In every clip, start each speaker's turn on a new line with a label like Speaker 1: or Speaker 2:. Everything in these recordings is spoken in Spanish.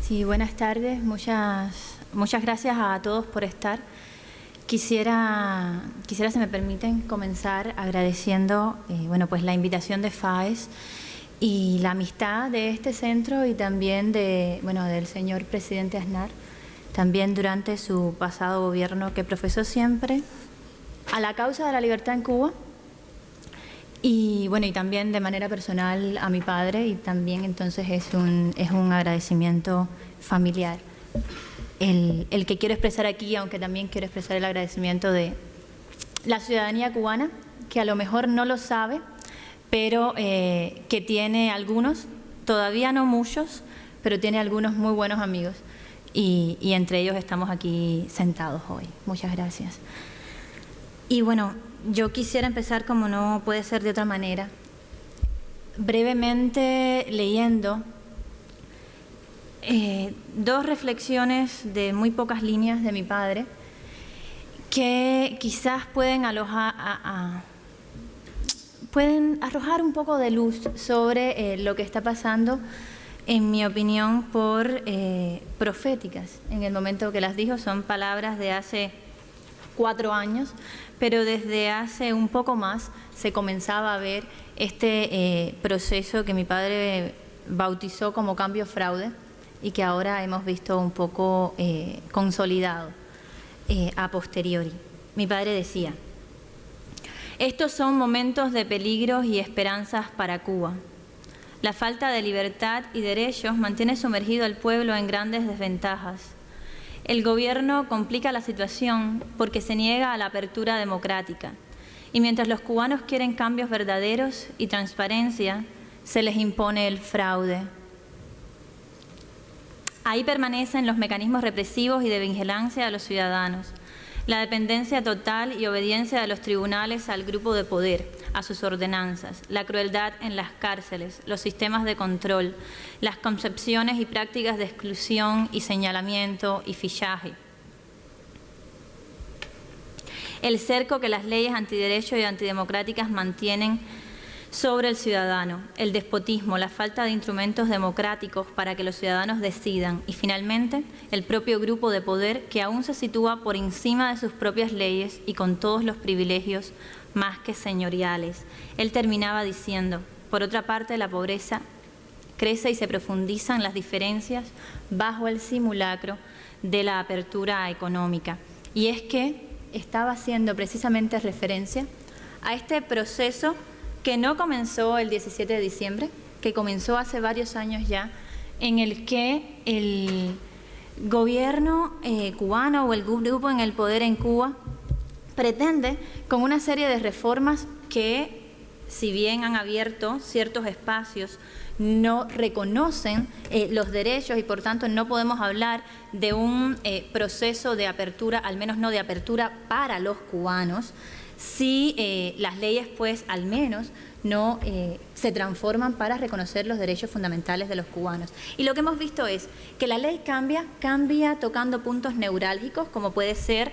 Speaker 1: Sí, buenas tardes. Muchas gracias a todos por estar. Quisiera, si me permiten, comenzar agradeciendo pues la invitación de FAES y la amistad de este centro y también del señor presidente Aznar, también durante su pasado gobierno, que profesó siempre a la causa de la libertad en Cuba. Y también de manera personal a mi padre, y también entonces es un agradecimiento familiar el que quiero expresar aquí, aunque también quiero expresar el agradecimiento de la ciudadanía cubana, que a lo mejor no lo sabe, pero que tiene algunos, todavía no muchos, pero tiene algunos muy buenos amigos, y entre ellos estamos aquí sentados hoy. Muchas gracias. Y yo quisiera empezar, como no puede ser de otra manera, brevemente leyendo dos reflexiones de muy pocas líneas de mi padre, que quizás pueden arrojar un poco de luz sobre lo que está pasando, en mi opinión, por proféticas. En el momento que las dijo, son palabras de hace 4 años, pero desde hace un poco más se comenzaba a ver este proceso que mi padre bautizó como cambio fraude y que ahora hemos visto un poco consolidado a posteriori. Mi padre decía: estos son momentos de peligros y esperanzas para Cuba. La falta de libertad y derechos mantiene sumergido al pueblo en grandes desventajas. El gobierno complica la situación porque se niega a la apertura democrática, y mientras los cubanos quieren cambios verdaderos y transparencia, se les impone el fraude. Ahí permanecen los mecanismos represivos y de vigilancia de los ciudadanos, la dependencia total y obediencia de los tribunales al grupo de poder, a sus ordenanzas, la crueldad en las cárceles, los sistemas de control, las concepciones y prácticas de exclusión y señalamiento y fichaje. El cerco que las leyes antiderecho y antidemocráticas mantienen sobre el ciudadano, el despotismo, la falta de instrumentos democráticos para que los ciudadanos decidan, y finalmente el propio grupo de poder, que aún se sitúa por encima de sus propias leyes y con todos los privilegios más que señoriales. Él terminaba diciendo: por otra parte, la pobreza crece y se profundizan las diferencias bajo el simulacro de la apertura económica. Y es que estaba haciendo precisamente referencia a este proceso que no comenzó el 17 de diciembre, que comenzó hace varios años ya, en el que el gobierno cubano o el grupo en el poder en Cuba pretende, con una serie de reformas que, si bien han abierto ciertos espacios, no reconocen los derechos, y por tanto no podemos hablar de un proceso de apertura, al menos no de apertura para los cubanos, si las leyes pues al menos no se transforman para reconocer los derechos fundamentales de los cubanos. Y lo que hemos visto es que la ley cambia tocando puntos neurálgicos, como puede ser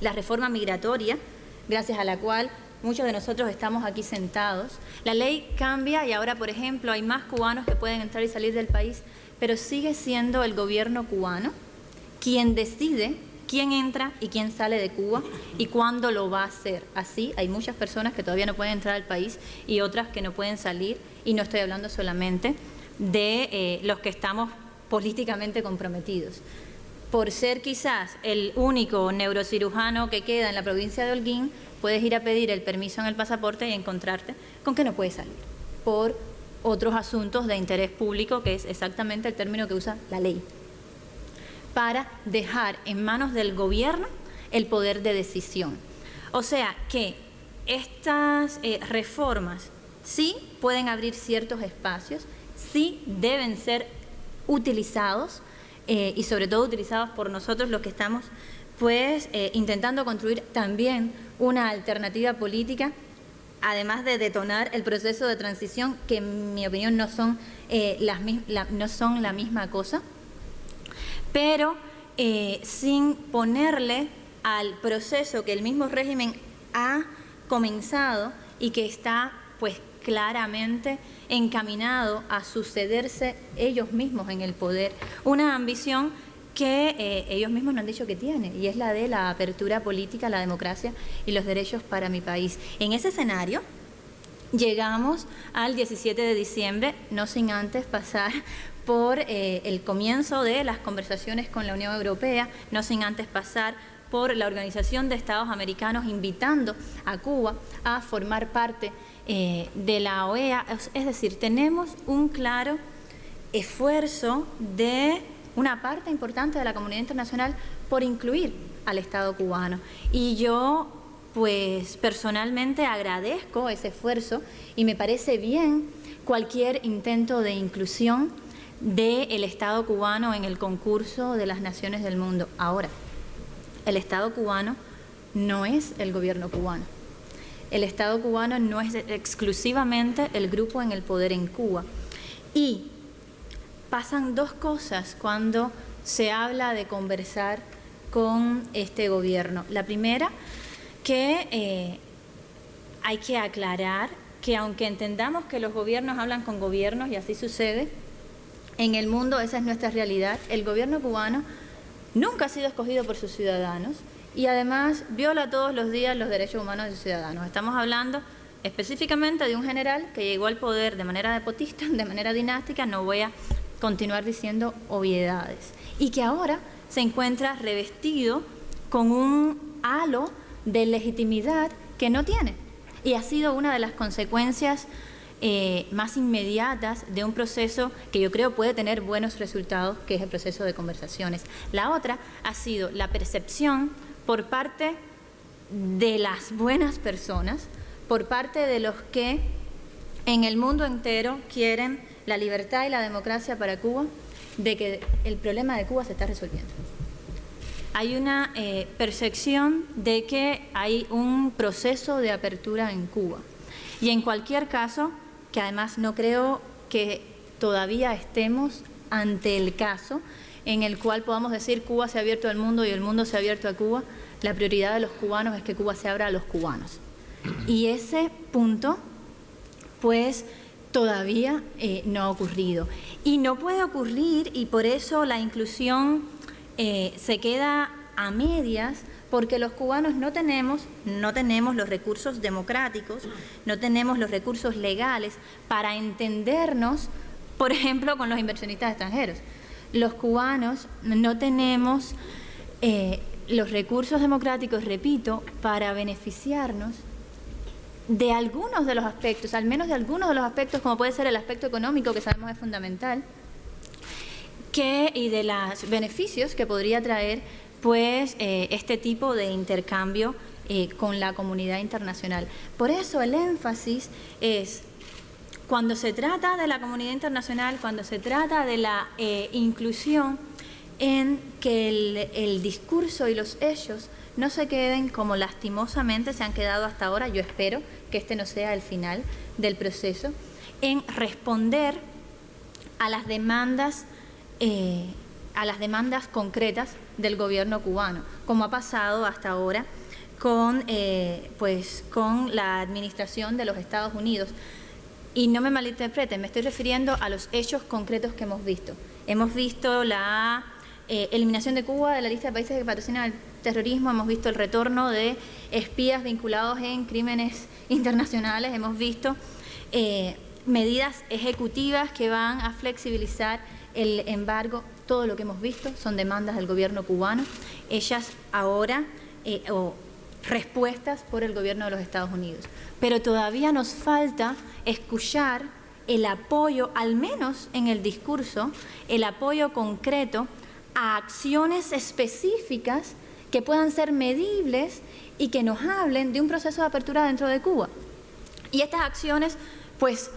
Speaker 1: la reforma migratoria, gracias a la cual muchos de nosotros estamos aquí sentados. La ley cambia y ahora, por ejemplo, hay más cubanos que pueden entrar y salir del país, pero sigue siendo el gobierno cubano quien decide quién entra y quién sale de Cuba y cuándo lo va a hacer. Así, hay muchas personas que todavía no pueden entrar al país y otras que no pueden salir, y no estoy hablando solamente de los que estamos políticamente comprometidos. Por ser quizás el único neurocirujano que queda en la provincia de Holguín, puedes ir a pedir el permiso en el pasaporte y encontrarte con que no puedes salir por otros asuntos de interés público, que es exactamente el término que usa la ley, para dejar en manos del gobierno el poder de decisión. O sea que estas reformas sí pueden abrir ciertos espacios, sí deben ser utilizados, y sobre todo utilizados por nosotros los que estamos pues intentando construir también una alternativa política, además de detonar el proceso de transición, que en mi opinión no son la misma cosa, pero sin ponerle al proceso que el mismo régimen ha comenzado y que está pues claramente encaminado a sucederse ellos mismos en el poder. Una ambición que ellos mismos nos han dicho que tiene, y es la de la apertura política, la democracia y los derechos para mi país. En ese escenario llegamos al 17 de diciembre, no sin antes pasar por el comienzo de las conversaciones con la Unión Europea, no sin antes pasar por la Organización de Estados Americanos invitando a Cuba a formar parte de la OEA. Es decir, tenemos un claro esfuerzo de una parte importante de la comunidad internacional por incluir al Estado cubano. Y yo, pues personalmente agradezco ese esfuerzo y me parece bien cualquier intento de inclusión del Estado cubano en el concurso de las naciones del mundo. Ahora, el Estado cubano no es el gobierno cubano. El Estado cubano no es exclusivamente el grupo en el poder en Cuba. Y pasan dos cosas cuando se habla de conversar con este gobierno. La primera, que hay que aclarar que aunque entendamos que los gobiernos hablan con gobiernos y así sucede, en el mundo esa es nuestra realidad, el gobierno cubano nunca ha sido escogido por sus ciudadanos y además viola todos los días los derechos humanos de sus ciudadanos. Estamos hablando específicamente de un general que llegó al poder de manera despotista, de manera dinástica, no voy a continuar diciendo obviedades, y que ahora se encuentra revestido con un halo de legitimidad que no tiene, y ha sido una de las consecuencias más inmediatas de un proceso que yo creo puede tener buenos resultados, que es el proceso de conversaciones. La otra ha sido la percepción por parte de las buenas personas, por parte de los que en el mundo entero quieren la libertad y la democracia para Cuba, de que el problema de Cuba se está resolviendo. Hay una percepción de que hay un proceso de apertura en Cuba. Y en cualquier caso, que además no creo que todavía estemos ante el caso en el cual podamos decir Cuba se ha abierto al mundo y el mundo se ha abierto a Cuba, la prioridad de los cubanos es que Cuba se abra a los cubanos. Y ese punto, pues, todavía no ha ocurrido. Y no puede ocurrir, y por eso la inclusión se queda a medias, porque los cubanos no tenemos los recursos democráticos, no tenemos los recursos legales para entendernos, por ejemplo, con los inversionistas extranjeros. Los cubanos no tenemos los recursos democráticos, repito, para beneficiarnos de algunos de los aspectos, al menos de algunos de los aspectos, como puede ser el aspecto económico, que sabemos es fundamental, y de los beneficios que podría traer pues este tipo de intercambio con la comunidad internacional. Por eso el énfasis es, cuando se trata de la comunidad internacional, cuando se trata de la inclusión, en que el discurso y los hechos no se queden como lastimosamente se han quedado hasta ahora. Yo espero que este no sea el final del proceso, en responder a las demandas concretas del gobierno cubano, como ha pasado hasta ahora con la administración de los Estados Unidos. Y no me malinterpreten, me estoy refiriendo a los hechos concretos que hemos visto. Hemos visto la eliminación de Cuba de la lista de países que patrocinan el terrorismo, hemos visto el retorno de espías vinculados en crímenes internacionales, hemos visto medidas ejecutivas que van a flexibilizar el embargo. Todo lo que hemos visto son demandas del gobierno cubano, ellas ahora respuestas por el gobierno de los Estados Unidos. Pero todavía nos falta escuchar el apoyo, al menos en el discurso, el apoyo concreto a acciones específicas que puedan ser medibles y que nos hablen de un proceso de apertura dentro de Cuba. Y estas acciones, pues,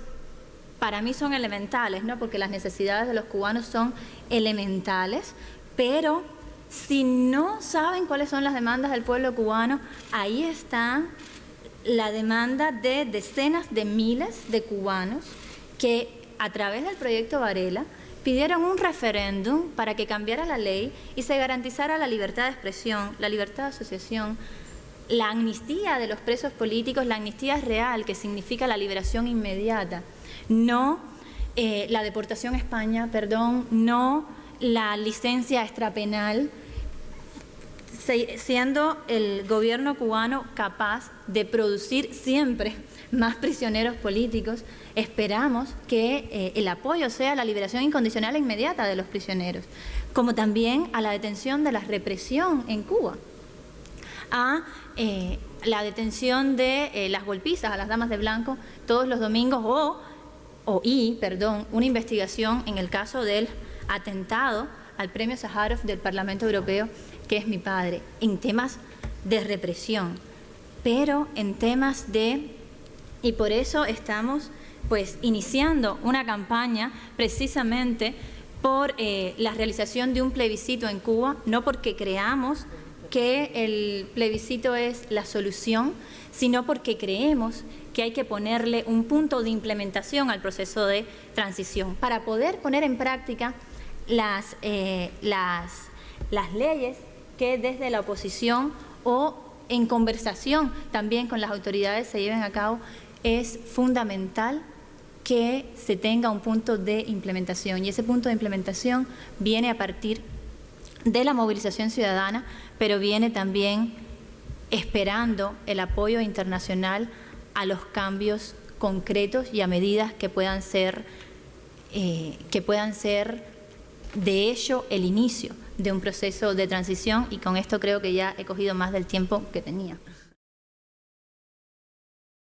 Speaker 1: para mí son elementales, ¿no? Porque las necesidades de los cubanos son elementales, pero si no saben cuáles son las demandas del pueblo cubano, ahí está la demanda de decenas de miles de cubanos que a través del proyecto Varela pidieron un referéndum para que cambiara la ley y se garantizara la libertad de expresión, la libertad de asociación, la amnistía de los presos políticos, la amnistía es real, que significa la liberación inmediata, no la deportación a España, perdón, no la licencia extrapenal, siendo el gobierno cubano capaz de producir siempre más prisioneros políticos. Esperamos que el apoyo sea la liberación incondicional e inmediata de los prisioneros, como también a la detención de la represión en Cuba, a la detención de las golpizas, a las damas de blanco todos los domingos, una investigación en el caso del atentado al Premio Sájarov del Parlamento Europeo, que es mi padre, en temas de represión, pero en temas y por eso estamos pues iniciando una campaña precisamente por la realización de un plebiscito en Cuba, no porque creamos que el plebiscito es la solución, sino porque creemos que hay que ponerle un punto de implementación al proceso de transición para poder poner en práctica las leyes que desde la oposición o en conversación también con las autoridades se lleven a cabo. Es fundamental que se tenga un punto de implementación, y ese punto de implementación viene a partir de la movilización ciudadana, pero viene también esperando el apoyo internacional a los cambios concretos y a medidas que puedan ser de hecho el inicio de un proceso de transición, y con esto creo que ya he cogido más del tiempo que tenía.